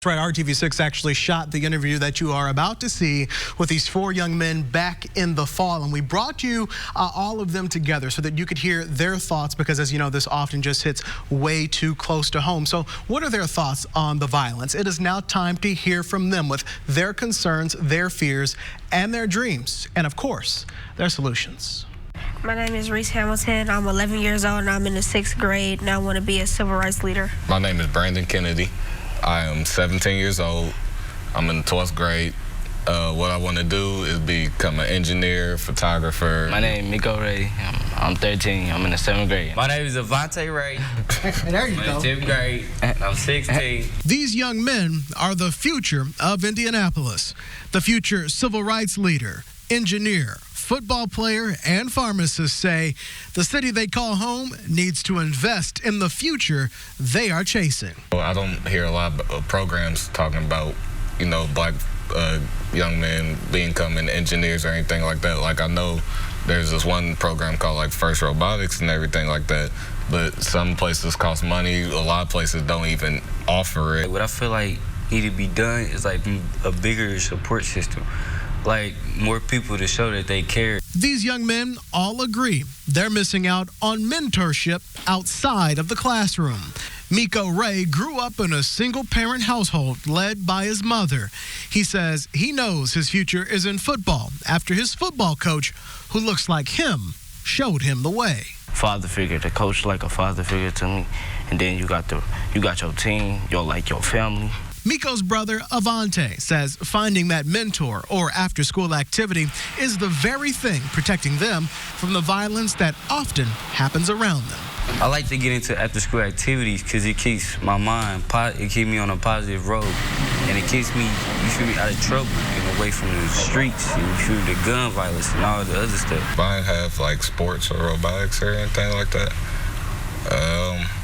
That's right, RTV6 actually shot the interview that you are about to see with these four young men back in the fall. And we brought you all of them together so that you could hear their thoughts because, as you know, this often just hits way too close to home. So what are their thoughts on the violence? It is now time to hear from them with their concerns, their fears, and their dreams. And, of course, their solutions. My name is Reese Hamilton. I'm 11 years old and I'm in the 6th grade and I want to be a civil rights leader. My name is Brandon Kennedy. I am 17 years old. I'm in the 12th grade. What I want to do is become an engineer, photographer. My name is Miko Ray. I'm 13. I'm in the 7th grade. My name is Avante Ray. There you go. I'm in 10th grade. I'm 16. These young men are the future of Indianapolis. The future civil rights leader, engineer, football player, and pharmacist say the city they call home needs to invest in the future they are chasing. Well, I don't hear a lot of programs talking about, you know, black young men becoming engineers or anything like that. Like, I know there's this one program called like First Robotics and everything like that, but some places cost money. A lot of places don't even offer it. What I feel like need to be done is like a bigger support system. Like more people to show that they care. These young men all agree they're missing out on mentorship outside of the classroom. Miko Ray grew up in a single-parent household led by his mother. He says he knows his future is in football after his football coach, who looks like him, showed him the way. Father figure, the coach like a father figure to me, and then you got your team, your family. Miko's brother, Avante, says finding that mentor or after-school activity is the very thing protecting them from the violence that often happens around them. I like to get into after-school activities because it keeps my mind, it keeps me on a positive road, and it keeps me, out of trouble and away from the streets, and the gun violence and all the other stuff. If I have like sports or robotics or anything like that,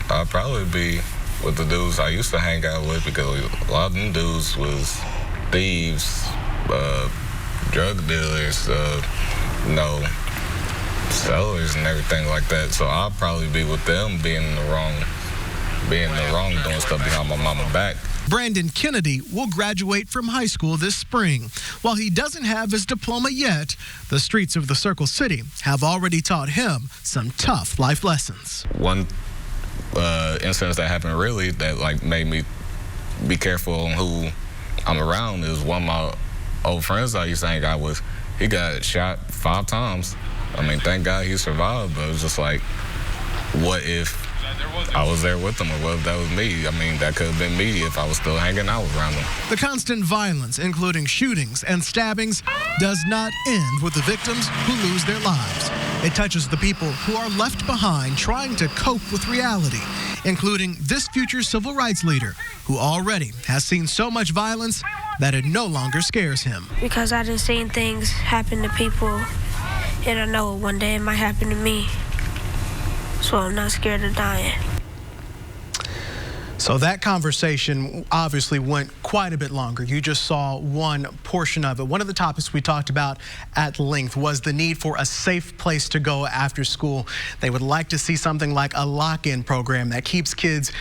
I'd probably be with the dudes I used to hang out with, because a lot of them dudes was thieves, drug dealers, sellers and everything like that. So I'll probably be with them being in the wrong, doing stuff behind my mama's back. Brandon Kennedy will graduate from high school this spring. While he doesn't have his diploma yet, the streets of the Circle City have already taught him some tough life lessons. One incidents that happened really that like made me be careful on who I'm around is one of my old friends I used to hang out with. He got shot 5 times. I mean, thank God he survived, but it was just like, what if I was there with him, or what if that was me? I mean, that could have been me if I was still hanging out around him. The constant violence, including shootings and stabbings, does not end with the victims who lose their lives. It touches the people who are left behind trying to cope with reality, including this future civil rights leader who already has seen so much violence that it no longer scares him. Because I done seen things happen to people, and I know one day it might happen to me. So I'm not scared of dying. So that conversation obviously went quite a bit longer. You just saw one portion of it. One of the topics we talked about at length was the need for a safe place to go after school. They would like to see something like a lock-in program that keeps kids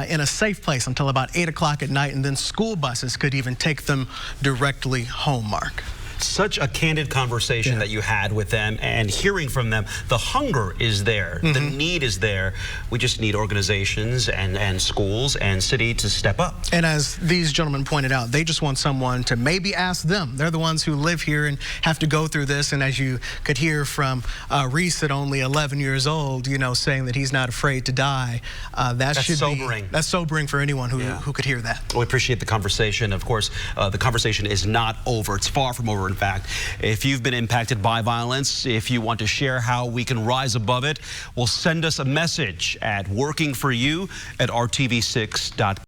in a safe place until about 8 o'clock at night, and then school buses could even take them directly home, Mark. Such a candid conversation that you had with them, and hearing from them, the hunger is there, the need is there. We just need organizations and schools and city to step up. And as these gentlemen pointed out, they just want someone to maybe ask them. They're the ones who live here and have to go through this. And as you could hear from Reese at only 11 years old, you know, saying that he's not afraid to die. That's sobering. That's sobering for anyone who could hear that. We appreciate the conversation. Of course, the conversation is not over. It's far from over. In fact, if you've been impacted by violence, if you want to share how we can rise above it, well, send us a message at workingforyou@rtv6.com.